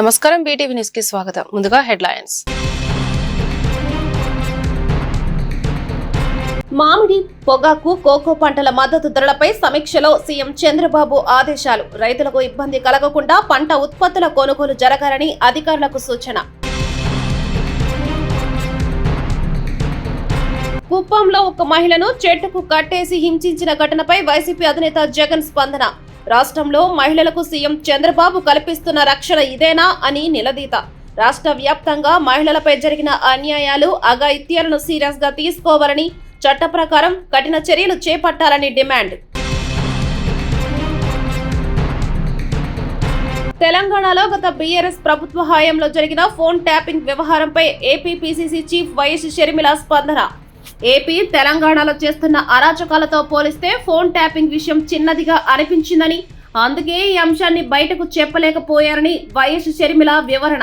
నమస్కారం, BTV news కి స్వాగతం. ముందుగా హెడ్లైన్స్. మామిడి, పొగాకు, కోకో పంటల మద్దతు ధరలపై సమీక్షలో సీఎం చంద్రబాబు ఆదేశాలు. రైతులకు ఇబ్బంది కలగకుండా పంట ఉత్పత్తుల కొనుగోలు జరగాలని అధికారులకు సూచన. కుప్పంలో ఒక మహిళను చెట్టుకు కట్టేసి హింసించిన ఘటనపై వైసీపీ అధినేత జగన్ స్పందన. రాష్ట్రంలో మహిళలకు సీఎం చంద్రబాబు కల్పిస్తున్న రక్షణ ఇదేనా అని నిలదీత. రాష్ట్ర వ్యాప్తంగా మహిళలపై జరిగిన అన్యాయాలు, అఘాయిత్యాలను సీరియస్ గా తీసుకోవాలని, చట్ట ప్రకారం కఠిన చర్యలు చేపట్టాలని డిమాండ్. తెలంగాణలో గత బీఆర్ఎస్ ప్రభుత్వ హయాంలో జరిగిన ఫోన్ ట్యాపింగ్ వ్యవహారంపై AP PCC chief YS Sharmila స్పందన. ఏపీ, తెలంగాణలో చేస్తున్న అరాచకాలతో పోలిస్తే ఫోన్ ట్యాపింగ్ విషయం చిన్నదిగా అనిపించిందని, అందుకే ఈ అంశాన్ని బయటకు చెప్పలేకపోయారని వైఎస్ షర్మిల వివరణ.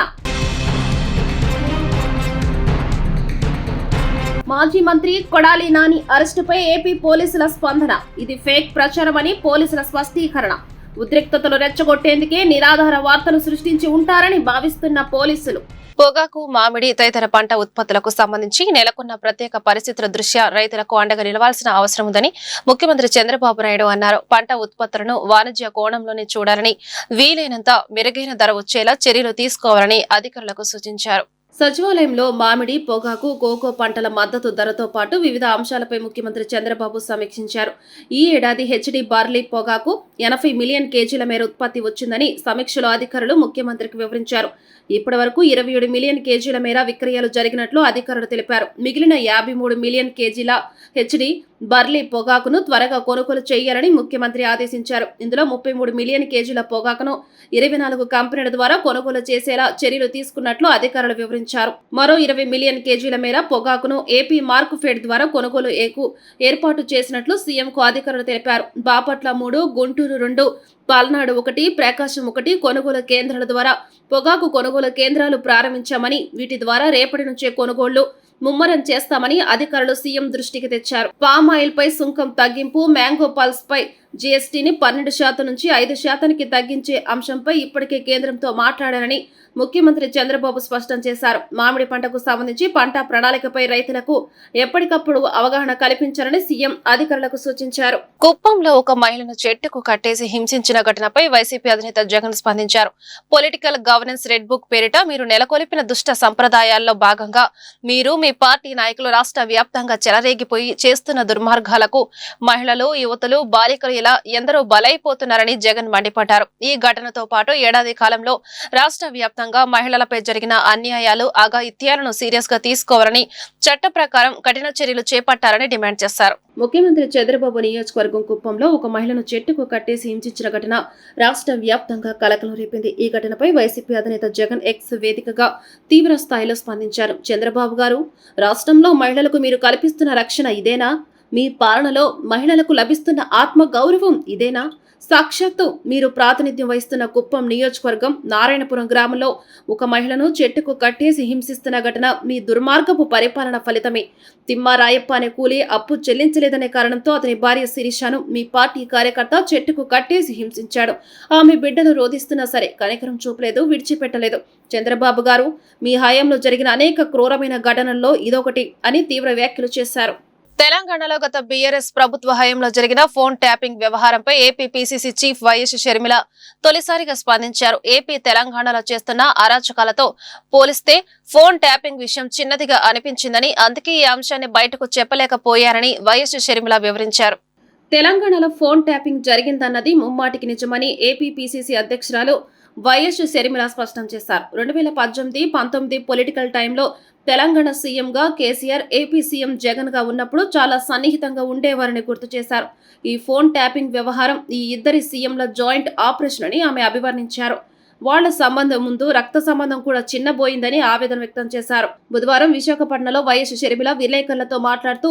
మాజీ మంత్రి కొడాలి నాని అరెస్టుపై ఏపీ పోలీసుల స్పందన. ఇది ఫేక్ ప్రచారమని పోలీసుల స్పష్టీకరణ. ఉద్రిక్తతలు రెచ్చగొట్టేందుకే నిరాధార వార్తలు సృష్టించి ఉంటారని భావిస్తున్న పోలీసులు. పొగాకు, మామిడి తదితర పంట ఉత్పత్తులకు సంబంధించి నెలకొన్న ప్రత్యేక పరిస్థితుల దృష్ట్యా రైతులకు అండగా నిలవాల్సిన అవసరం ఉందని ముఖ్యమంత్రి చంద్రబాబు నాయుడు అన్నారు. పంట ఉత్పత్తులను వాణిజ్య కోణంలోనే చూడాలని, వీలైనంత మెరుగైన ధర వచ్చేలా చర్యలు తీసుకోవాలని అధికారులకు సూచించారు. సచివాలయంలో మామిడి, పొగాకు, కోకో పంటల మద్దతు ధరతో పాటు వివిధ అంశాలపై ముఖ్యమంత్రి చంద్రబాబు సమీక్షించారు. ఈ ఏడాది హెచ్డి బార్లీ, పొగాకు 80 మిలియన్ కేజీల మేర ఉత్పత్తి వచ్చిందని సమీక్షలో అధికారులు ముఖ్యమంత్రికి వివరించారు. ఇప్పటి వరకు 27 మిలియన్ కేజీల మేర విక్రయాలు జరిగినట్లు అధికారులు తెలిపారు. మిగిలిన 53 మిలియన్ కేజీల హెచ్డి బర్లీ పొగాకును త్వరగా కొనుగోలు చేయాలని ముఖ్యమంత్రి ఆదేశించారు. ఇందులో 33 మిలియన్ కేజీల పొగాకును 24 కంపెనీల ద్వారా కొనుగోలు చేసేలా చర్యలు తీసుకున్నట్లు అధికారులు వివరించారు. మరో 20 మిలియన్ కేజీల మేర పొగాకును ఏపీ మార్క్ ఫెడ్ ద్వారా కొనుగోలు ఏర్పాటు చేసినట్లు సీఎంకు అధికారులు తెలిపారు. బాపట్ల 3, గుంటూరు 2, పల్నాడు 1, ప్రకాశం 1 కొనుగోలు కేంద్రాల ద్వారా పొగాకు కొనుగోలు కేంద్రాలు ప్రారంభించామని, వీటి ద్వారా రేపటి నుంచే కొనుగోళ్లు ముమ్మరం చేస్తామని అధికారులు సీఎం దృష్టికి తెచ్చారు. పామ్ ఆయిల్ పై సుంకం తగ్గింపు, మ్యాంగో పల్స్ పై జీఎస్టీని 12% నుంచి 5%కి తగ్గించే అంశంపై ఇప్పటికే కేంద్రంతో మాట్లాడారని ముఖ్యమంత్రి చంద్రబాబు స్పష్టం చేశారు. మామిడి పంటకు సంబంధించి పంట ప్రణాళికపై రైతులకు ఎప్పటికప్పుడు అవగాహన కల్పించాలని సీఎం అధికారులకు సూచించారు. కుప్పంలో ఒక మహిళను చెట్టుకు కట్టేసి హింసించిన ఘటనపై వైసీపీ అధినేత జగన్ స్పందించారు. పొలిటికల్ గవర్నెన్స్ రెడ్ బుక్ పేరిట మీరు నెలకొల్పిన దుష్ట సంప్రదాయాల్లో భాగంగా మీరు, మీ పార్టీ నాయకులు రాష్ట్ర వ్యాప్తంగా చెలరేగిపోయి చేస్తున్న దుర్మార్గాలకు మహిళలు, యువతులు, బాలికలు ఇలా ఎందరో బలైపోతున్నారని జగన్ మండిపడ్డారు. ఈ ఘటనతో పాటు ఏడాది కాలంలో రాష్ట్ర వ్యాప్తంగా మహిళలపై జరిగిన అన్యాయాలు, అఘాయిత్యాలను సీరియస్ గా తీసుకోవాలని, చట్ట ప్రకారం కఠిన చర్యలు చేపట్టాలని డిమాండ్ చేశారు. ముఖ్యమంత్రి చంద్రబాబు నియోజకవర్గం కుప్పంలో ఒక మహిళను చెట్టుకు కట్టేసి హింసించిన ఘటన రాష్ట్ర వ్యాప్తంగా కలకలం రేపింది. ఈ ఘటనపై వైసీపీ అధినేత జగన్ ఎక్స్ వేదికగా తీవ్ర స్థాయిలో స్పందించారు. చంద్రబాబు గారు, రాష్ట్రంలో మహిళలకు మీరు కల్పిస్తున్న రక్షణ ఇదేనా? మీ పాలనలో మహిళలకు లభిస్తున్న ఆత్మ గౌరవం ఇదేనా? సాక్షాత్తు మీరు ప్రాతినిధ్యం వహిస్తున్న కుప్పం నియోజకవర్గం నారాయణపురం గ్రామంలో ఒక మహిళను చెట్టుకు కట్టేసి హింసిస్తున్న ఘటన మీ దుర్మార్గపు పరిపాలన ఫలితమే. తిమ్మారాయప్ప అనే కూలీ అప్పు చెల్లించలేదనే కారణంతో అతని భార్య శిరీషను మీ పార్టీ కార్యకర్త చెట్టుకు కట్టేసి హింసించాడు. ఆమె బిడ్డను రోధిస్తున్నా సరే కనికరం చూపలేదు, విడిచిపెట్టలేదు. చంద్రబాబు గారు, మీ హయాంలో జరిగిన అనేక క్రూరమైన ఘటనల్లో ఇదొకటి అని తీవ్ర వ్యాఖ్యలు చేశారు. తెలంగాణలో గత బీఆర్ఎస్ ప్రభుత్వ హయాంలో జరిగిన ఫోన్ ట్యాపింగ్ వ్యవహారంపై AP PCC chief YS Sharmila తొలిసారిగా స్పందించారు. ఏపీ, తెలంగాణలో చేస్తున్న అరాచకాలతో పోలిస్తే ఫోన్ ట్యాపింగ్ విషయం చిన్నదిగా అనిపించిందని, అందుకే ఈ అంశాన్ని బయటకు చెప్పలేకపోయారని వైఎస్ షర్మిల వివరించారు. తెలంగాణలో ఫోన్ ట్యాపింగ్ జరిగిందన్నది ముమ్మాటికి నిజమని ఏపీ పీసీసీ అధ్యక్షురాలు వైఎస్ షర్మిల స్పష్టం చేశారు. 2018-19 పొలిటికల్ టైంలో తెలంగాణ సీఎంగా కేసీఆర్, ఏపీ సీఎం జగన్ గా ఉన్నప్పుడు చాలా సన్నిహితంగా ఉండేవారని గుర్తు చేశారు. ఈ ఫోన్ ట్యాపింగ్ వ్యవహారం ఈ ఇద్దరి సీఎంల జాయింట్ ఆపరేషన్ అని ఆమె అభివర్ణించారు. వాళ్ల సంబంధం ముందు రక్త సంబంధం కూడా చిన్నబోయిందని ఆవేదన వ్యక్తం చేశారు. బుధవారం విశాఖపట్నంలో వైఎస్ షర్మిల విలేకరులతో మాట్లాడుతూ,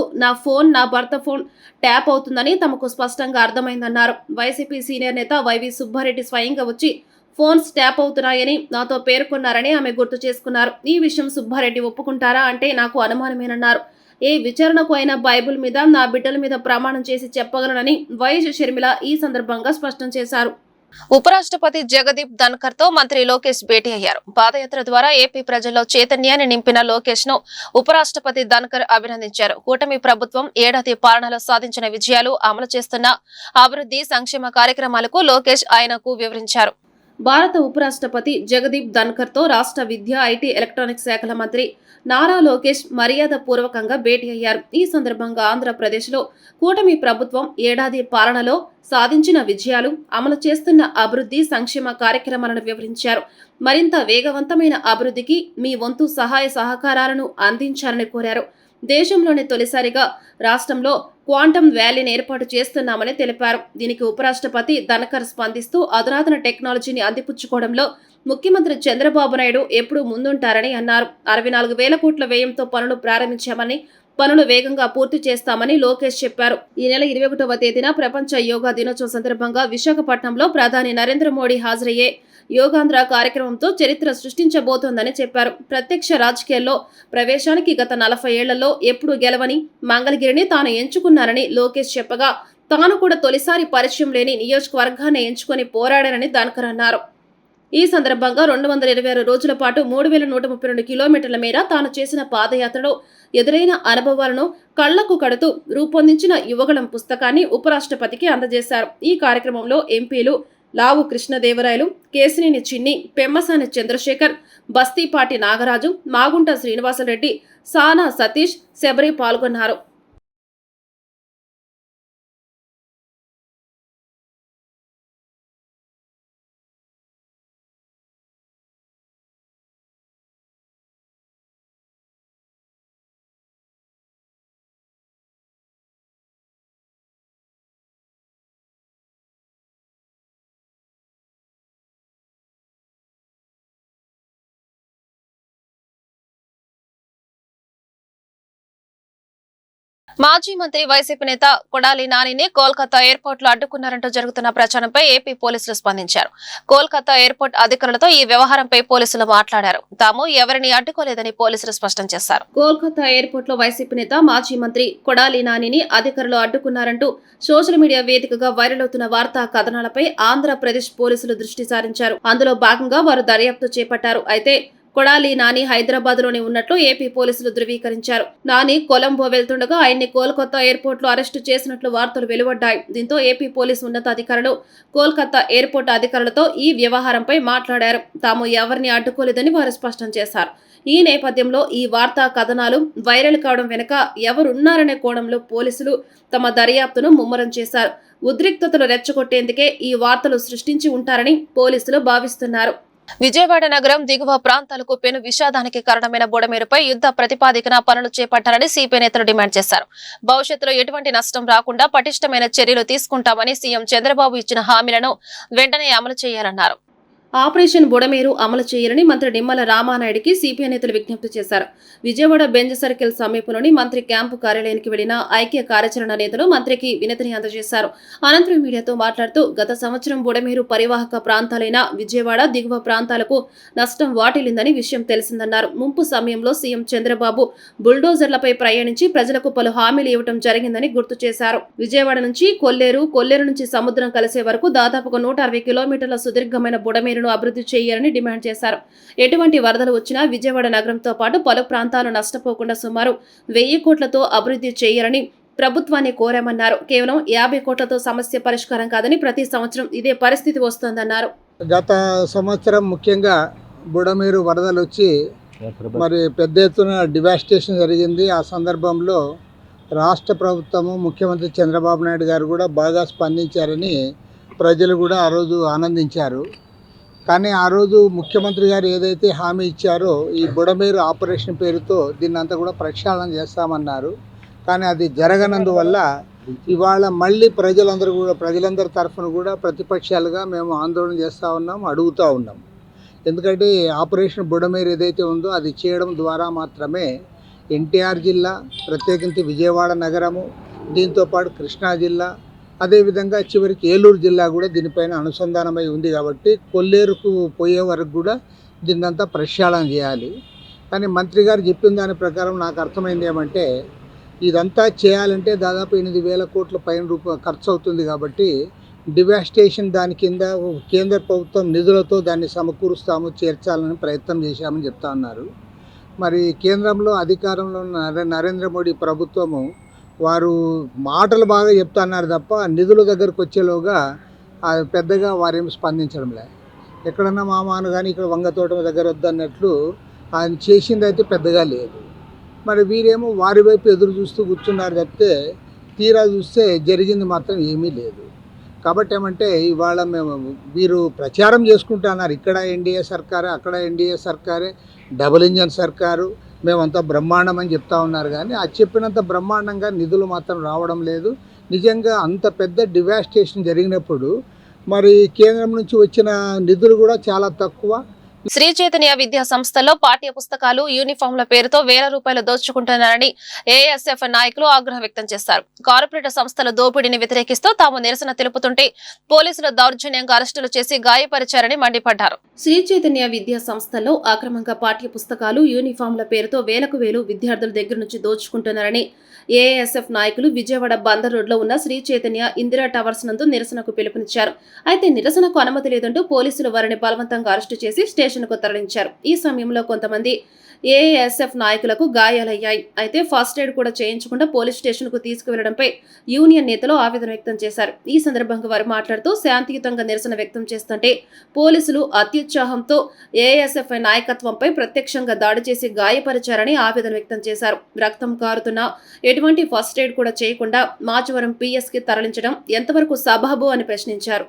నా భర్త ఫోన్ ట్యాప్ అవుతుందని తమకు స్పష్టంగా అర్థమైందన్నారు. వైసీపీ సీనియర్ నేత వైవి సుబ్బారెడ్డి స్వయంగా వచ్చి ఫోన్స్ ట్యాప్ అవుతున్నాయని నాతో పేర్కొన్నారని ఆమె గుర్తు చేసుకున్నారు. ఈ విషయం సుబ్బారెడ్డి ఒప్పుకుంటారా అంటే నాకు అనుమానమేనన్నారు. ఏ విచారణకు అయినా బైబిల్ మీద, నా బిడ్డల మీద ప్రమాణం చేసి చెప్పగలనని వైఎస్ షర్మిల ఈ సందర్భంగా స్పష్టం చేశారు. ఉపరాష్ట్రపతి జగదీప్ ధన్కర్ తో మంత్రి లోకేష్ భేటీ అయ్యారు. పాదయాత్ర ద్వారా ఏపీ ప్రజల్లో చైతన్యాన్ని నింపిన లోకేష్ ను ఉపరాష్ట్రపతి ధన్కర్ అభినందించారు. కూటమి ప్రభుత్వం ఏడాది పాలనలో సాధించిన విజయాలు, అమలు చేస్తున్న అభివృద్ధి సంక్షేమ కార్యక్రమాలకు లోకేష్ ఆయనకు వివరించారు. భారత ఉపరాష్ట్రపతి జగదీప్ ధన్కర్ తో రాష్ట్ర విద్య, ఐటీ, ఎలక్ట్రానిక్స్ శాఖల మంత్రి నారా లోకేష్ మర్యాద పూర్వకంగా భేటీ అయ్యారు. ఈ సందర్భంగా ఆంధ్రప్రదేశ్లో కూటమి ప్రభుత్వం ఏడాది పాలనలో సాధించిన విజయాలు, అమలు చేస్తున్న అభివృద్ధి సంక్షేమ కార్యక్రమాలను వివరించారు. మరింత వేగవంతమైన అభివృద్ధికి మీ వంతు సహాయ సహకారాలను అందించాలని కోరారు. దేశంలోనే తొలిసారిగా రాష్ట్రంలో క్వాంటమ్ వ్యాలీని ఏర్పాటు చేస్తున్నామని తెలిపారు. దీనికి ఉపరాష్ట్రపతి ధన్కర్ స్పందిస్తూ అధునాతన టెక్నాలజీని అందిపుచ్చుకోవడంలో ముఖ్యమంత్రి చంద్రబాబు నాయుడు ఎప్పుడూ ముందుంటారని అన్నారు. 64,000 కోట్ల వ్యయంతో పనులు ప్రారంభించామని, పనులు వేగంగా పూర్తి చేస్తామని లోకేష్ చెప్పారు. ఈ నెల 21వ తేదీన ప్రపంచ యోగా దినోత్సవం సందర్భంగా విశాఖపట్నంలో ప్రధాని నరేంద్ర మోడీ హాజరయ్యే యోగాంధ్ర కార్యక్రమంతో చరిత్ర సృష్టించబోతోందని చెప్పారు. ప్రత్యక్ష రాజకీయాల్లో ప్రవేశానికి గత 40 ఏళ్లలో ఎప్పుడూ గెలవని మంగళగిరిని తాను ఎంచుకున్నారని లోకేష్ చెప్పగా, తాను కూడా తొలిసారి పరిచయం లేని నియోజకవర్గాన్ని ఎంచుకొని పోరాడారని ధన్కర్ అన్నారు. ఈ సందర్భంగా 226 రోజుల పాటు 3,132 కిలోమీటర్ల మేర తాను చేసిన పాదయాత్రలో ఎదురైన అనుభవాలను కళ్లకు కడుతూ రూపొందించిన యువగళం పుస్తకాన్ని ఉపరాష్ట్రపతికి అందజేశారు. ఈ కార్యక్రమంలో ఎంపీలు లావు కృష్ణదేవరాయలు, కేశినేని చిన్ని, పెమ్మసాని చంద్రశేఖర్, బస్తీపాటి నాగరాజు, మాగుంట శ్రీనివాసరెడ్డి, సానా సతీష్, శబరి పాల్గొన్నారు. మాజీ మంత్రి వైసీపీ నేత కొడాలి నానిని కోల్కతా ఎయిర్పోర్ట్ లో అడ్డుకున్నారంటూ జరుగుతున్న ప్రచారంపై ఏపీ పోలీసులు స్పందించారు. కోల్కతా ఎయిర్పోర్ట్ అధికారులతో ఈ వ్యవహారంపై పోలీసులు మాట్లాడారు. తాము ఎవరిని అడ్డుకోలేదని పోలీసులు స్పష్టం చేశారు. కోల్కతా ఎయిర్పోర్ట్ లో వైసీపీ నేత మాజీ మంత్రి కొడాలి నానిని అధికారులు అడ్డుకున్నారంటూ సోషల్ మీడియా వేదికగా వైరల్ అవుతున్న వార్తా కథనాలపై ఆంధ్రప్రదేశ్ పోలీసులు దృష్టి సారించారు. అందులో భాగంగా వారు దర్యాప్తు చేపట్టారు. అయితే కొడాలి నాని హైదరాబాద్ లోనే ఉన్నట్లు ఏపీ పోలీసులు ధృవీకరించారు. నాని కొలంబో వెళ్తుండగా ఆయన్ని కోల్కతా ఎయిర్పోర్ట్ లో అరెస్టు చేసినట్లు వార్తలు వెలువడ్డాయి. దీంతో ఏపీ పోలీసు ఉన్నతాధికారులు కోల్కతా ఎయిర్పోర్ట్ అధికారులతో ఈ వ్యవహారంపై మాట్లాడారు. తాము ఎవరిని అడ్డుకోలేదని వారు స్పష్టం చేశారు. ఈ నేపథ్యంలో ఈ వార్తా కథనాలు వైరల్ కావడం వెనుక ఎవరున్నారనే కోణంలో పోలీసులు తమ దర్యాప్తును ముమ్మరం చేశారు. ఉద్రిక్తతలు రెచ్చగొట్టేందుకే ఈ వార్తలు సృష్టించి ఉంటారని పోలీసులు భావిస్తున్నారు. విజయవాడ నగరం దిగువ ప్రాంతాలకు పెను విషాదానికి కారణమైన బుడమేరుపై యుద్ధ ప్రతిపాదికన పనులు చేపట్టాలని సిపిఐ నేతలు డిమాండ్ చేశారు. భవిష్యత్తులో ఎటువంటి నష్టం రాకుండా పటిష్టమైన చర్యలు తీసుకుంటామని సీఎం చంద్రబాబు ఇచ్చిన హామీలను వెంటనే అమలు చేయాలన్నారు. ఆపరేషన్ బుడమేరు అమలు చేయాలని మంత్రి నిమ్మల రామానాయుడికి సిపిఐ నేతలు విజ్ఞప్తి చేశారు. విజయవాడ బెంజ్ సర్కిల్ సమీపంలోని మంత్రి క్యాంపు కార్యాలయానికి వెళ్లిన ఐక్య కార్యాచరణ నేతలు మంత్రికి వినతిని అందజేశారు. అనంతరం మీడియాతో మాట్లాడుతూ గత సంవత్సరం బుడమేరు పరివాహక ప్రాంతాలైన విజయవాడ దిగువ ప్రాంతాలకు నష్టం వాటిల్లిందని విషయం తెలిసిందన్నారు. ముంపు సమయంలో సీఎం చంద్రబాబు బుల్డోజర్లపై ప్రయాణించి ప్రజలకు పలు హామీలు ఇవ్వడం జరిగిందని గుర్తు చేశారు. విజయవాడ నుంచి కొల్లేరు నుంచి సముద్రం కలిసే వరకు దాదాపుగా 160 కిలోమీటర్ల సుదీర్ఘమైన బుడమేరు అభివృద్ధి చేయాలని డిమాండ్ చేశారు. ఎటువంటి వరదలు వచ్చినా విజయవాడ నగరంతో పాటు పలు ప్రాంతాలు నష్టపోకుండా సుమారు 1000 కోట్లతో అభివృద్ధి చేయాలని ప్రభుత్వాన్ని కోరామన్నారు. కేవలం 50 కోట్లతో సమస్య పరిష్కారం కాదని ప్రతి సంవత్సరం ఇదే పరిస్థితి వస్తోందన్నారు. గత సంవత్సరం ముఖ్యంగా బుడమేరు వరదలు వచ్చి మరి పెద్ద ఎత్తున డివాస్టేషన్ జరిగింది. ఆ సందర్భంలో రాష్ట్ర ప్రభుత్వము, ముఖ్యమంత్రి చంద్రబాబు నాయుడు గారు కూడా బాగా స్పందించారని ప్రజలు కూడా ఆ రోజు ఆనందించారు. కానీ ఆ రోజు ముఖ్యమంత్రి గారు ఏదైతే హామీ ఇచ్చారో ఈ బుడమేరు ఆపరేషన్ పేరుతో దీన్ని అంతా కూడా ప్రక్షాళన చేస్తామన్నారు. కానీ అది జరగనందువల్ల ఇవాళ మళ్ళీ ప్రజలందరి తరఫున కూడా ప్రతిపక్షాలుగా మేము ఆందోళన చేస్తూ ఉన్నాం, అడుగుతూ ఉన్నాం. ఎందుకంటే ఆపరేషన్ బుడమేరు ఏదైతే ఉందో అది చేయడం ద్వారా మాత్రమే ఎన్టీఆర్ జిల్లా, ప్రత్యేకించి విజయవాడ నగరము, దీంతోపాటు కృష్ణా జిల్లా, అదేవిధంగా చివరికి ఏలూరు జిల్లా కూడా దీనిపైన అనుసంధానమై ఉంది. కాబట్టి కొల్లేరుకు పోయే వరకు కూడా దీన్నంతా ప్రక్షాళన చేయాలి. కానీ మంత్రి గారు చెప్పిన దాని ప్రకారం నాకు అర్థమైంది ఏమంటే ఇదంతా చేయాలంటే దాదాపు 8,000 కోట్ల పైన ఖర్చు అవుతుంది. కాబట్టి డివాస్టేషన్ దాని కింద కేంద్ర ప్రభుత్వం నిధులతో దాన్ని సమకూరుస్తాము, చేర్చాలని ప్రయత్నం చేశామని చెప్తా ఉన్నారు. మరి కేంద్రంలో అధికారంలో ఉన్న నరేంద్ర మోడీ ప్రభుత్వము వారు మాటలు బాగా చెప్తున్నారు తప్ప నిధుల దగ్గరకు వచ్చేలోగా పెద్దగా వారేం స్పందించడం లేదు. ఎక్కడన్నా మామాను కానీ ఇక్కడ వంగతోట దగ్గర వద్దన్నట్లు ఆయన చేసింది అయితే పెద్దగా లేదు. మరి వీరేమో వారి వైపు ఎదురు చూస్తూ కూర్చున్నారు తప్పితే తీరా చూస్తే జరిగింది మాత్రం ఏమీ లేదు. కాబట్టి ఏమంటే ఇవాళ వీరు ప్రచారం చేసుకుంటున్నారు, ఇక్కడ ఎన్డీఏ సర్కారే, అక్కడ ఎన్డీఏ సర్కారే, డబుల్ ఇంజన్ సర్కారు, మేమంతా బ్రహ్మాండం అని చెప్తా ఉన్నారు. కానీ అది చెప్పినంత బ్రహ్మాండంగా నిధులు మాత్రం రావడం లేదు. నిజంగా అంత పెద్ద డివాస్టేషన్ జరిగినప్పుడు మరి కేంద్రం నుంచి వచ్చిన నిధులు కూడా చాలా తక్కువ. శ్రీ చైతన్య విద్యా సంస్థల్లో పాఠ్య పుస్తకాలు, యూనిఫామ్ల పేరుతో వేల రూపాయలు దోచుకుంటున్నారని ఏఎస్ఎఫ్ నాయకులు ఆగ్రహం వ్యక్తం చేశారు. కార్పొరేట్ సంస్థల దోపిడీని వ్యతిరేకిస్తూ తాము నిరసన తెలుపుతుంటే పోలీసులు దౌర్జన్యంగా అరెస్టులు చేసి గాయపరిచారని మండిపడ్డారు. శ్రీ చైతన్య విద్యా సంస్థల్లో అక్రమంగా పాఠ్య పుస్తకాలు, యూనిఫామ్ల పేరుతో వేలకు వేలు విద్యార్థుల దగ్గర నుంచి దోచుకుంటున్నారని ఏఎస్ఎఫ్ నాయకులు విజయవాడ బందర్ రోడ్లో ఉన్న శ్రీ చైతన్య ఇందిరా టవర్స్ నందు నిరసనకు పిలుపునిచ్చారు. అయితే నిరసనకు అనుమతి లేదంటూ పోలీసులు వారిని బలవంతంగా అరెస్టు చేసి స్టేషన్కు తరలించారు. ఈ సమయంలో కొంతమంది ఏఎస్ఎఫ్ నాయకులకు గాయాలయ్యాయి. అయితే ఫస్ట్ ఎయిడ్ కూడా చేయించకుండా పోలీస్ స్టేషన్కు తీసుకువెళ్లడంపై యూనియన్ నేతలు ఆవేదన వ్యక్తం చేశారు. ఈ సందర్భంగా వారు మాట్లాడుతూ శాంతియుతంగా నిరసన వ్యక్తం చేస్తుంటే పోలీసులు అత్యుత్సాహంతో ఏఎస్ఎఫ్ నాయకత్వంపై ప్రత్యక్షంగా దాడి చేసి గాయపరిచారని ఆవేదన వ్యక్తం చేశారు. రక్తం కారుతున్నా ఎటువంటి ఫస్ట్ ఎయిడ్ కూడా చేయకుండా మాచవరం పిఎస్కి తరలించడం ఎంతవరకు సబబు అని ప్రశ్నించారు.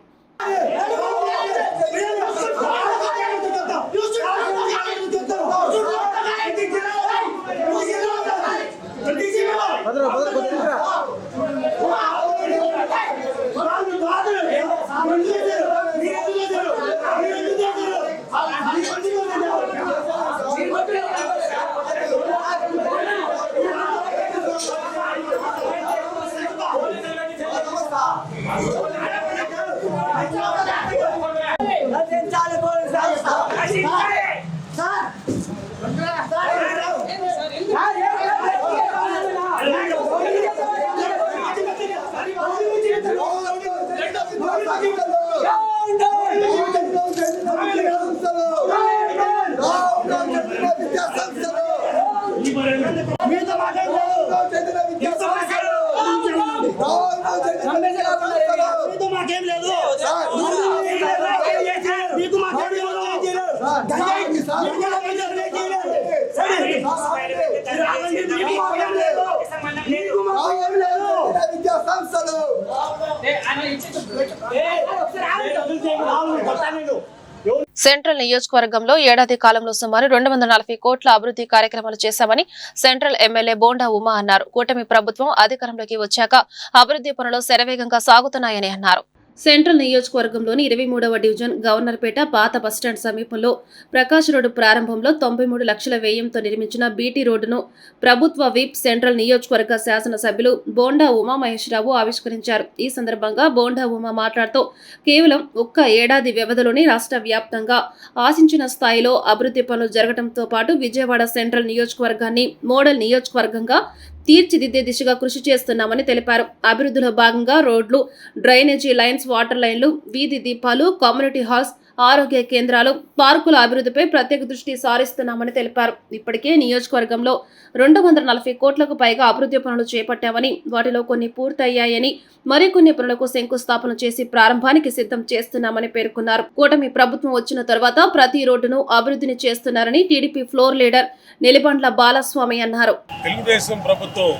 సెంట్రల్ నియోజకవర్గంలో ఏడాది కాలంలో సుమారు 240 కోట్ల అభివృద్ధి కార్యక్రమాలు చేశామని సెంట్రల్ ఎమ్మెల్యే బోండా ఉమా అన్నారు. కూటమి ప్రభుత్వం అధికారంలోకి వచ్చాక అభివృద్ధి పనులు శరవేగంగా సాగుతున్నాయని అన్నారు. సెంట్రల్ నియోజకవర్గంలోని 23వ డివిజన్ గవర్నర్పేట పాత బస్టాండ్ సమీపంలో ప్రకాష్ రోడ్డు ప్రారంభంలో 93 లక్షల వ్యయంతో నిర్మించిన బీటీ రోడ్డును ప్రభుత్వ విప్ సెంట్రల్ నియోజకవర్గ శాసనసభ్యులు బోండా ఉమామహేశ్వరరావు ఆవిష్కరించారు. ఈ సందర్భంగా బోండా ఉమా మాట్లాడుతూ కేవలం ఒక్క ఏడాది వ్యవధిలోనే రాష్ట్ర వ్యాప్తంగా ఆశించిన స్థాయిలో అభివృద్ధి పనులు జరగడంతో పాటు విజయవాడ సెంట్రల్ నియోజకవర్గాన్ని మోడల్ నియోజకవర్గంగా తీర్చిదిద్దే దిశగా కృషి చేస్తున్నామని తెలిపారు. అభివృద్ధిలో భాగంగా రోడ్లు, డ్రైనేజీ లైన్స్, వాటర్ లైన్లు, వీధి దీపాలు, కమ్యూనిటీ హాల్స్, ఆరోగ్య కేంద్రాలు, పార్కుల అభివృద్ధిపై ప్రత్యేక దృష్టి సారిస్తున్నామని తెలిపారు. ఇప్పటికే నియోజకవర్గంలో 240 కోట్లకు పైగా అభివృద్ధి పనులు చేపట్టామని, వాటిలో కొన్ని పూర్తయ్యాయని, మరికొన్ని పనులకు శంకుస్థాపన చేసి ప్రారంభానికి సిద్ధం చేస్తున్నామని పేర్కొన్నారు. కూటమి ప్రభుత్వం వచ్చిన తర్వాత ప్రతి రోడ్డును అభివృద్ధిని చేస్తున్నారని TDP floor leader Nelibandla Balaswamy అన్నారు. తెలుగుదేశం ప్రభుత్వం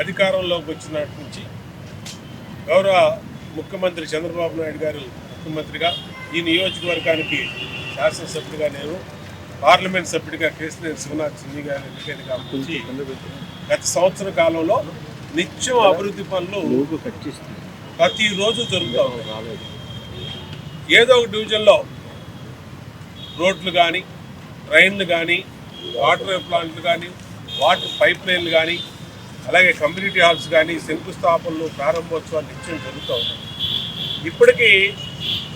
అధికారంలోకి వచ్చినట్టు నుంచి గౌరవ ముఖ్యమంత్రి చంద్రబాబు నాయుడు గారు ముఖ్యమంత్రిగా, ఈ నియోజకవర్గానికి శాసనసభ్యుడిగా నేను, పార్లమెంట్ సభ్యుడిగా కేసీఆర్ శివనాథ్ సింగ్ గారు ఎన్నికైన కాబట్టి గత సంవత్సర కాలంలో నిత్యం అభివృద్ధి పనులు ప్రతిరోజు జరుగుతూ ఉన్నాయి. ఏదో ఒక డివిజన్లో రోడ్లు కానీ, ట్రైన్లు కానీ, వాటర్ ప్లాంట్లు కానీ, వాటర్ పైప్ లైన్లు కానీ, అలాగే కమ్యూనిటీ హాల్స్ కానీ శంకుస్థాపనలు, ప్రారంభోత్సవాలు నిత్యం జరుగుతూ ఉన్నాయి. ఇప్పటికీ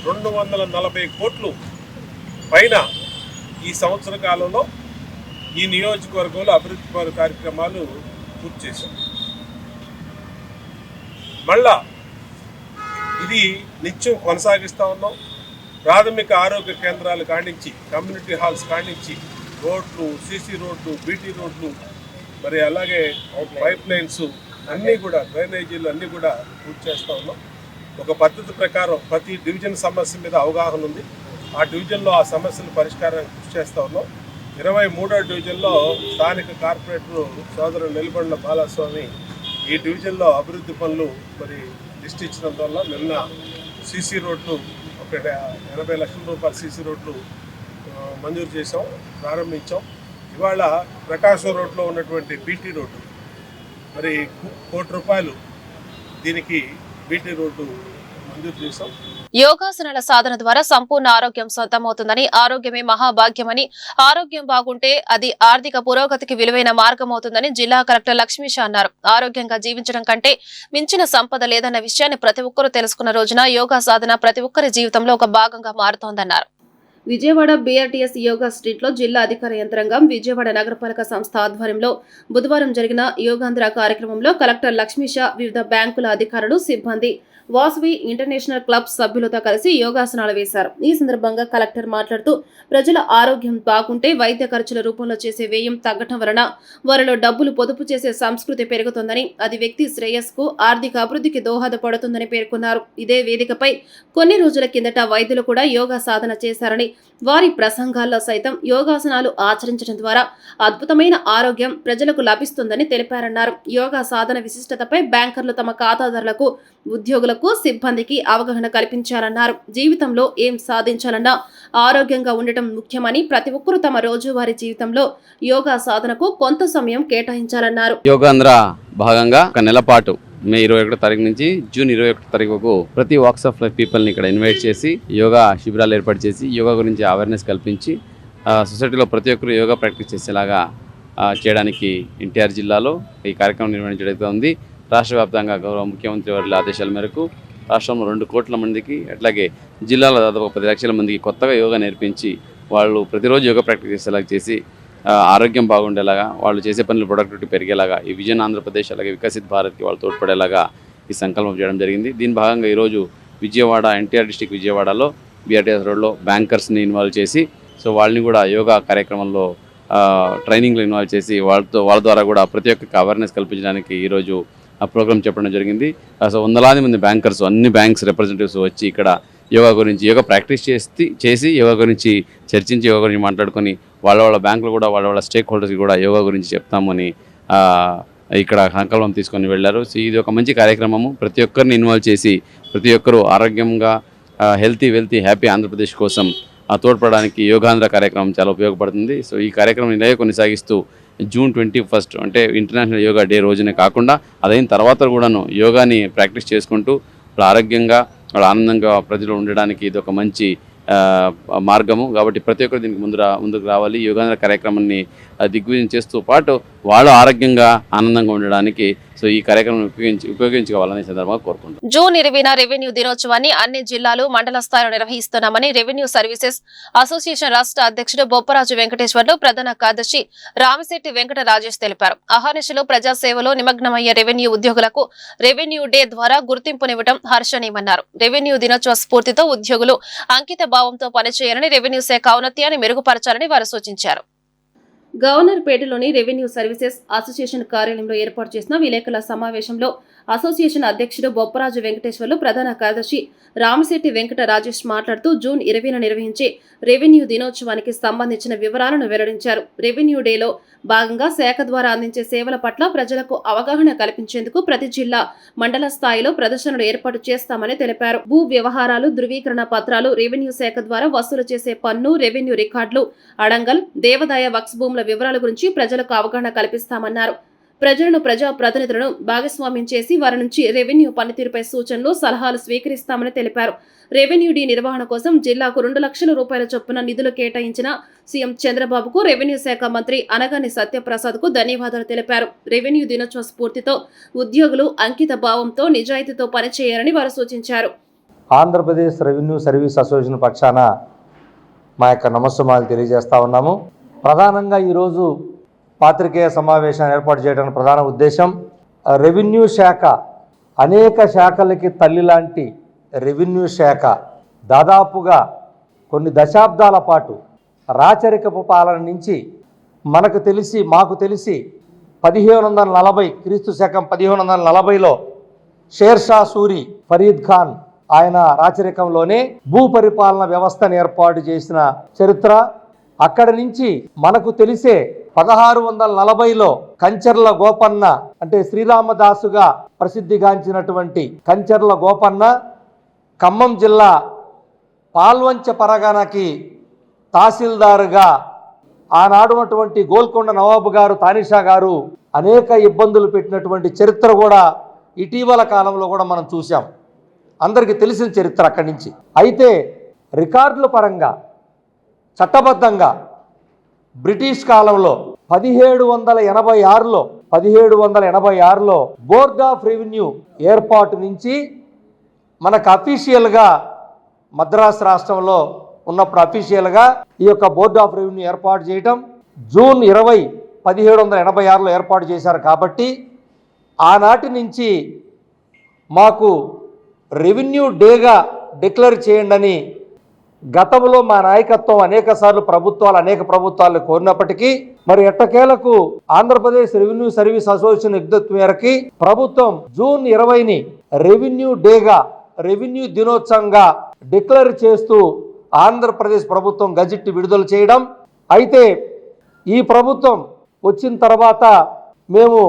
240 కోట్లు పైన ఈ సంవత్సర కాలంలో ఈ నియోజకవర్గంలో అభివృద్ధి కార్యక్రమాలు పూర్తి చేశాం. మళ్ళా ఇది నిత్యం కొనసాగిస్తూ ఉన్నాం. ప్రాథమిక ఆరోగ్య కేంద్రాలు కానించి, కమ్యూనిటీ హాల్స్ కానించి, రోడ్లు, సీసీ రోడ్లు, బీటీ రోడ్లు, మరి అలాగే పైప్ లైన్స్ అన్నీ కూడా, డ్రైనేజీలు అన్నీ కూడా పూర్తి చేస్తూ ఉన్నాం. ఒక పద్ధతి ప్రకారం ప్రతి డివిజన్ సమస్య మీద అవగాహన ఉంది. ఆ డివిజన్లో ఆ సమస్యల పరిష్కారానికి కృషి చేస్తూ ఉన్నాం. 23వ డివిజన్లో స్థానిక కార్పొరేటర్ సోదరుడు నిలబడిన బాలస్వామి ఈ డివిజన్లో అభివృద్ధి పనులు మరి లిస్ట్ ఇచ్చినందువల్ల నిన్న సీసీ రోడ్లు ఒక 80 లక్షల రూపాయల సీసీ రోడ్లు మంజూరు చేసాం, ప్రారంభించాం. ఇవాళ ప్రకాశం రోడ్లో ఉన్నటువంటి బీటీ రోడ్డు మరి ₹1 కోటి దీనికి బీటీ రోడ్డు మంజూరు చేసాం. యోగాసనాల సాధన ద్వారా సంపూర్ణ ఆరోగ్యం సొంతమవుతుందని, ఆరోగ్యమే మహాభాగ్యమని, ఆరోగ్యం బాగుంటే అది ఆర్థిక పురోగతికి విలువైన మార్గం అవుతుందని జిల్లా కలెక్టర్ లక్ష్మీష అన్నారు. ఆరోగ్యంగా జీవించడం కంటే మించిన సంపద లేదన్న విషయాన్ని ప్రతి ఒక్కరూ తెలుసుకున్న రోజున యోగా సాధన ప్రతి ఒక్కరి జీవితంలో ఒక భాగంగా మారుతోందన్నారు. విజయవాడ బీఆర్టీఎస్ యోగా స్ట్రీట్ లో జిల్లా అధికార యంత్రాంగం, విజయవాడ నగరపాలక సంస్థ ఆధ్వర్యంలో బుధవారం జరిగిన యోగాంధ్ర కార్యక్రమంలో కలెక్టర్ లక్ష్మీష వివిధ బ్యాంకుల అధికారులు, సిబ్బంది, వాసవి ఇంటర్నేషనల్ క్లబ్ సభ్యులతో కలిసి యోగాసనాలు వేశారు. ఈ సందర్భంగా కలెక్టర్ మాట్లాడుతూ, ప్రజల ఆరోగ్యం బాగుంటే వైద్య ఖర్చుల రూపంలో చేసే వ్యయం తగ్గటం వలన వారిలో డబ్బులు పొదుపు చేసే సంస్కృతి పెరుగుతుందని, అది వ్యక్తి శ్రేయస్కు, ఆర్థిక అభివృద్ధికి దోహదపడుతుందని పేర్కొన్నారు. ఇదే వేదికపై కొన్ని రోజుల కిందట వైద్యులు కూడా యోగా సాధన చేశారని, వారి ప్రసంగాల్లో సైతం యోగాసనాలు ఆచరించడం ద్వారా అద్భుతమైన ఆరోగ్యం ప్రజలకు లభిస్తుందని తెలిపారన్నారు. యోగా సాధన విశిష్టతపై బ్యాంకర్లు తమ ఖాతాదారులకు, ఉద్యోగులకు, సిబ్బందికి అవగాహన కల్పించారన్నారు. జీవితంలో ఏం సాధించాలన్నా ఆరోగ్యంగా ఉండటం ముఖ్యమని, ప్రతి ఒక్కరూ తమ రోజువారీ జీవితంలో యోగా సాధనకు కొంత సమయం కేటాయించాలన్నారు. యోగాంధ్ర భాగంగా ఒక నెల పాటు మే 21 తారీఖు నుంచి జూన్ 21 తారీఖు వరకు ప్రతి వాక్స్ ఆఫ్ లైఫ్ పీపుల్ని ఇక్కడ ఇన్వైట్ చేసి యోగా శిబిరాలు ఏర్పాటు చేసి యోగా గురించి అవేర్నెస్ కల్పించి సొసైటీలో ప్రతి ఒక్కరు యోగా ప్రాక్టీస్ చేసేలాగా చేయడానికి ఎన్టీఆర్ జిల్లాలో ఈ కార్యక్రమం నిర్వహించడం జరుగుతుంది. రాష్ట్ర వ్యాప్తంగా గౌరవ ముఖ్యమంత్రి వారి ఆదేశాల మేరకు రాష్ట్రంలో 2 కోట్ల మందికి, అట్లాగే జిల్లాలో దాదాపు 10 లక్షల మందికి కొత్తగా యోగా నేర్పించి వాళ్ళు ప్రతిరోజు యోగా ప్రాక్టీస్ చేసేలాగా చేసి ఆరోగ్యం బాగుండేలాగా, వాళ్ళు చేసే పనులు ప్రొడక్టివిటీ పెరిగేలాగా, ఈ విజన్ ఆంధ్రప్రదేశ్ అలాగే వికసిత్ భారత్కి వాళ్ళు తోడ్పడేలాగా ఈ సంకల్పం చేయడం జరిగింది. దీని భాగంగా ఈరోజు విజయవాడ, ఎన్టీఆర్ డిస్ట్రిక్ట్ విజయవాడలో బీఆర్టీఎస్ రోడ్లో బ్యాంకర్స్ని ఇన్వాల్వ్ చేసి, సో వాళ్ళని కూడా యోగా కార్యక్రమంలో ట్రైనింగ్లో ఇన్వాల్వ్ చేసి వాళ్ళ ద్వారా కూడా ప్రతి ఒక్కరికి అవేర్నెస్ కల్పించడానికి ఈరోజు ఆ ప్రోగ్రామ్ చెప్పడం జరిగింది. సో వందలాది మంది బ్యాంకర్స్, అన్ని బ్యాంక్స్ రిప్రజెంటేటివ్స్ వచ్చి ఇక్కడ యోగా గురించి, యోగా ప్రాక్టీస్ చేసి యోగా గురించి చర్చించి, యోగా గురించి మాట్లాడుకొని వాళ్ళ బ్యాంకులు కూడా వాళ్ళ స్టేక్ హోల్డర్స్కి కూడా యోగా గురించి చెప్తామని ఇక్కడ సంకల్పం తీసుకొని వెళ్ళారు. సో ఇది ఒక మంచి కార్యక్రమము. ప్రతి ఒక్కరిని ఇన్వాల్వ్ చేసి ప్రతి ఒక్కరూ ఆరోగ్యంగా వెల్తీ హ్యాపీ ఆంధ్రప్రదేశ్ కోసం తోడ్పడడానికి యోగాంధ్ర కార్యక్రమం చాలా ఉపయోగపడుతుంది. సో ఈ కార్యక్రమం ఇలాగే కొనసాగిస్తూ జూన్ 21 అంటే ఇంటర్నేషనల్ యోగా డే రోజునే కాకుండా అదైన తర్వాత కూడాను యోగాని ప్రాక్టీస్ చేసుకుంటూ వాళ్ళు ఆరోగ్యంగా, వాళ్ళు ఆనందంగా ప్రజలు ఉండడానికి ఇది ఒక మంచి మార్గము. కాబట్టి ప్రతి ఒక్కరు దీనికి ముందుకు రావాలి. యోగాంధ్ర కార్యక్రమాన్ని దిగ్విజయం చేస్తూ పాటు వాళ్ళు ఆరోగ్యంగా ఆనందంగా ఉండడానికి సో ఈ కార్యక్రమం ఉపయోగించుకోవాలని సందర్భంగా కోరుకుంటున్నాం. జూన్ 20న రెవెన్యూ దినోత్సవాన్ని అన్ని జిల్లాలు, మండల స్థాయిలో నిర్వహిస్తున్నామని రెవెన్యూ సర్వీసెస్ అసోసియేషన్ రాష్ట్ర అధ్యక్షుడు బొప్పరాజు వెంకటేశ్వర్లు, ప్రధాన కార్యదర్శి రామిశెట్టి వెంకట రాజేష్ తెలిపారు. అహర్నిశలు ప్రజాసేవలో నిమగ్నమయ్యే రెవెన్యూ ఉద్యోగులకు రెవెన్యూ డే ద్వారా గుర్తింపునివ్వడం హర్షణీయమన్నారు. రెవెన్యూ దినోత్సవ స్ఫూర్తితో ఉద్యోగులు అంకిత భావంతో పనిచేయాలని, రెవెన్యూ శాఖ ఔన్నత్యాన్ని మెరుగుపరచాలని వారు సూచించారు. గవర్నర్పేటలోని రెవెన్యూ సర్వీసెస్ అసోసియేషన్ కార్యాలయంలో ఏర్పాటు చేసిన విలేకరుల సమావేశంలో అసోసియేషన్ అధ్యక్షుడు బొప్పరాజు వెంకటేశ్వర్లు, ప్రధాన కార్యదర్శి రామిశెట్టి వెంకట రాజేష్ మాట్లాడుతూ జూన్ 20న నిర్వహించే రెవెన్యూ దినోత్సవానికి సంబంధించిన వివరాలను వెల్లడించారు. రెవెన్యూ డేలో భాగంగా శాఖ ద్వారా అందించే సేవల పట్ల ప్రజలకు అవగాహన కల్పించేందుకు ప్రతి జిల్లా, మండల స్థాయిలో ప్రదర్శనలు ఏర్పాటు చేస్తామని తెలిపారు. భూ వ్యవహారాలు, ధృవీకరణ పత్రాలు, రెవెన్యూ శాఖ ద్వారా వసూలు చేసే పన్ను, రెవెన్యూ రికార్డులు, అడంగల్, దేవాదాయ వక్స్ భూముల వివరాల గురించి ప్రజలకు అవగాహన కల్పిస్తామన్నారు. ప్రజలను, ప్రజా ప్రతినిధులను భాగస్వామ్యం చేసి వారి నుంచి రెవెన్యూ పనితీరుపై సూచనలు, సలహాలు స్వీకరిస్తామని తెలిపారు. రెవెన్యూ డే నిర్వహణ కోసం జిల్లాకు 2 లక్షల రూపాయల చొప్పున నిధులు కేటాయించిన సీఎం చంద్రబాబుకు, రెవెన్యూ శాఖ మంత్రి అనగాని సత్యప్రసాద్కు ధన్యవాదాలు తెలిపారు. రెవెన్యూ దినోత్సవ స్ఫూర్తితో ఉద్యోగులు అంకిత భావంతో, నిజాయితీతో పనిచేయాలని వారు సూచించారు. ఆంధ్రప్రదేశ్ రెవెన్యూ సర్వీస్ అసోసియేషన్ పక్షాన మా యొక్క నమస్సుమాలు తెలియజేస్తా ఉన్నాము. ప్రధానంగా ఈరోజు పాత్రికేయ సమావేశాన్ని ఏర్పాటు చేయడానికి ప్రధాన ఉద్దేశం, రెవెన్యూ శాఖ అనేక శాఖలకి తల్లి లాంటి రెవెన్యూ శాఖ దాదాపుగా కొన్ని దశాబ్దాల పాటు రాచరికపు పాలన నుంచి మాకు తెలిసి 1540 క్రీస్తు శకం 1540లో షేర్షా సూరి ఫరీద్ ఖాన్ ఆయన రాచరికంలోనే భూ పరిపాలన వ్యవస్థను ఏర్పాటు చేసిన చరిత్ర. అక్కడి నుంచి మనకు తెలిసే 1640లో కంచర్ల గోపన్న అంటే శ్రీరామదాసుగా ప్రసిద్ధిగాంచినటువంటి కంచర్ల గోపన్న ఖమ్మం జిల్లా పాల్వంచ పరగనకి తహసీల్దారుగా ఆనాడున్నటువంటి గోల్కొండ నవాబు గారు తానిషా గారు అనేక ఇబ్బందులు పెట్టినటువంటి చరిత్ర కూడా ఇటీవల కాలంలో కూడా మనం చూసాం. అందరికీ తెలిసిన చరిత్ర అక్కడి నుంచి. అయితే రికార్డుల పరంగా చట్టబద్ధంగా బ్రిటిష్ కాలంలో 1786లో బోర్డ్ ఆఫ్ రెవెన్యూ ఏర్పాటు నుంచి మనకు అఫీషియల్గా మద్రాసు రాష్ట్రంలో ఉన్నప్పుడు అఫీషియల్గా ఈ యొక్క బోర్డ్ ఆఫ్ రెవెన్యూ ఏర్పాటు చేయటం జూన్ 20, 1786లో ఏర్పాటు చేశారు. కాబట్టి ఆనాటి నుంచి మాకు రెవెన్యూ డేగా డిక్లేర్ చేయండి అని గతంలో మా నాయకత్వం అనేక ప్రభుత్వాలు కోరినప్పటికీ మరి ఎట్టకేలకు ఆంధ్రప్రదేశ్ రెవెన్యూ సర్వీస్ అసోసియేషన్ విజ్ఞప్తి మేరకి ప్రభుత్వం జూన్ 20ని రెవెన్యూ డేగా రెవెన్యూ దినోత్సవంగా డిక్లేర్ చేస్తూ ఆంధ్రప్రదేశ్ ప్రభుత్వం గజెట్ విడుదల చేయడం. అయితే ఈ ప్రభుత్వం వచ్చిన తర్వాత మేము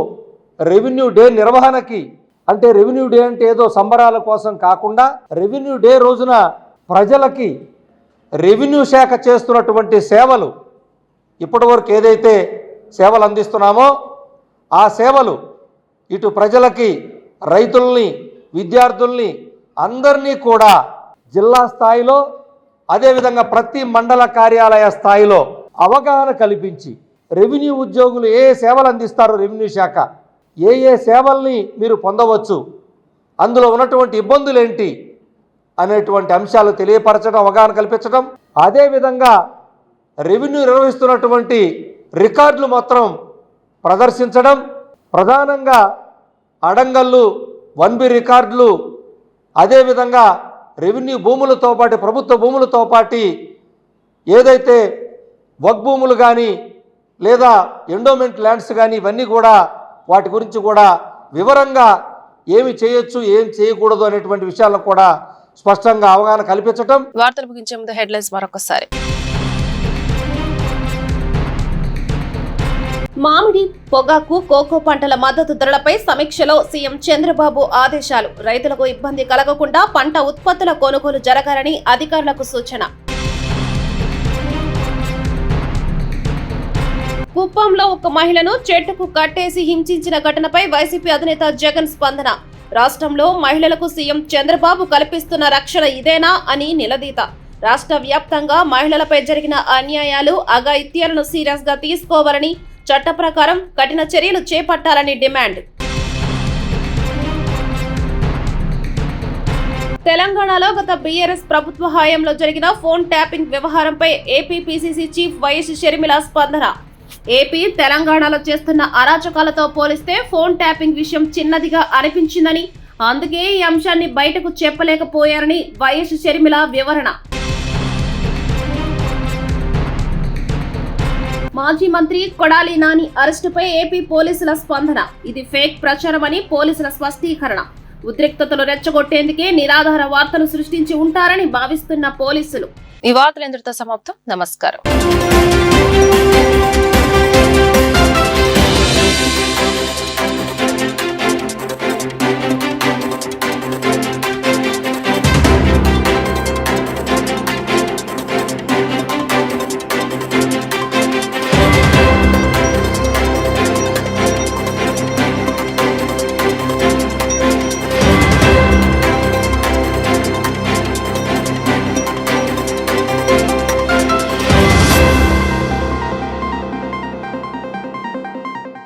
రెవెన్యూ డే నిర్వహణకి అంటే రెవెన్యూ డే అంటే ఏదో సంబరాల కోసం కాకుండా రెవెన్యూ డే రోజున ప్రజలకి రెవెన్యూ శాఖ చేస్తున్నటువంటి సేవలు ఇప్పటివరకు ఏదైతే సేవలు అందిస్తున్నామో ఆ సేవలు ఇటు ప్రజలకి రైతుల్ని విద్యార్థుల్ని అందరినీ కూడా జిల్లా స్థాయిలో అదేవిధంగా ప్రతి మండల కార్యాలయ స్థాయిలో అవగాహన కల్పించి రెవెన్యూ ఉద్యోగులు ఏ సేవలు అందిస్తారో రెవెన్యూ శాఖ ఏ సేవల్ని మీరు పొందవచ్చు, అందులో ఉన్నటువంటి ఇబ్బందులు ఏంటి అనేటువంటి అంశాలు తెలియపరచడం, అవగాహన కల్పించడం, అదేవిధంగా రెవెన్యూ నిర్వహిస్తున్నటువంటి రికార్డులు మాత్రం ప్రదర్శించడం, ప్రధానంగా అడంగళ్ళు 1B రికార్డులు, అదేవిధంగా రెవెన్యూ భూములతో పాటు ప్రభుత్వ భూములతో పాటు ఏదైతే వక్ భూములు కానీ లేదా ఎండోమెంట్ ల్యాండ్స్ కానీ ఇవన్నీ కూడా వాటి గురించి కూడా వివరంగా ఏమి చేయొచ్చు ఏం చేయకూడదు అనేటువంటి విషయాలను కూడా స్పష్టంగా అవగాహన కల్పించడం. వార్తలు ముగించే ముందు హెడ్లైన్స్ మరొకసారి. మామిడి, పొగాకు, కోకో పంటల మద్దతు ధరలపై సమీక్షలో సీఎం చంద్రబాబు ఆదేశాలు. రైతులకు ఇబ్బంది కలగకుండా పంట ఉత్పత్తుల కొనుగోలు జరగాలని అధికారులకు సూచన. కుప్పంలో ఒక మహిళను చెట్టుకు కట్టేసి హింసించిన ఘటనపై వైసీపీ అధినేత జగన్ స్పందన. రాష్ట్రంలో మహిళలకు సీఎం చంద్రబాబు కల్పిస్తున్న రక్షణ ఇదేనా అని నిలదీత. రాష్ట్ర వ్యాప్తంగా మహిళలపై జరిగిన అన్యాయాలు, అఘాయిత్యాలను సీరియస్ గా తీసుకోవాలని, చట్ట ప్రకారం కఠిన చర్యలు చేపట్టాలని డిమాండ్. తెలంగాణలో గత బీఆర్ఎస్ ప్రభుత్వ హయాంలో జరిగిన ఫోన్ ట్యాపింగ్ వ్యవహారంపై AP PCC chief YS Sharmila స్పందన. ఏపీ తెలంగాణలో చేస్తున్న అరాచకాలతో పోలిస్తే ఫోన్ ట్యాపింగ్ విషయం చిన్నదిగా అనిపించిందని, అందుకే ఈ అంశాన్ని బయటకు చెప్పలేకపోయారని వైఎస్ షర్మిల వివరణ. మాజీ మంత్రి కొడాలి నాని అరెస్టుపై ఏపీ పోలీసుల స్పందన. ఇది ఫేక్ ప్రచారమని పోలీసుల స్పష్టీకరణ. ఉద్రిక్తతలు రెచ్చగొట్టేందుకే నిరాధార వార్తలు సృష్టించి ఉంటారని భావిస్తున్న పోలీసులు. ఈ వార్తలు ఇంతటితో సమాప్తం. నమస్కారం.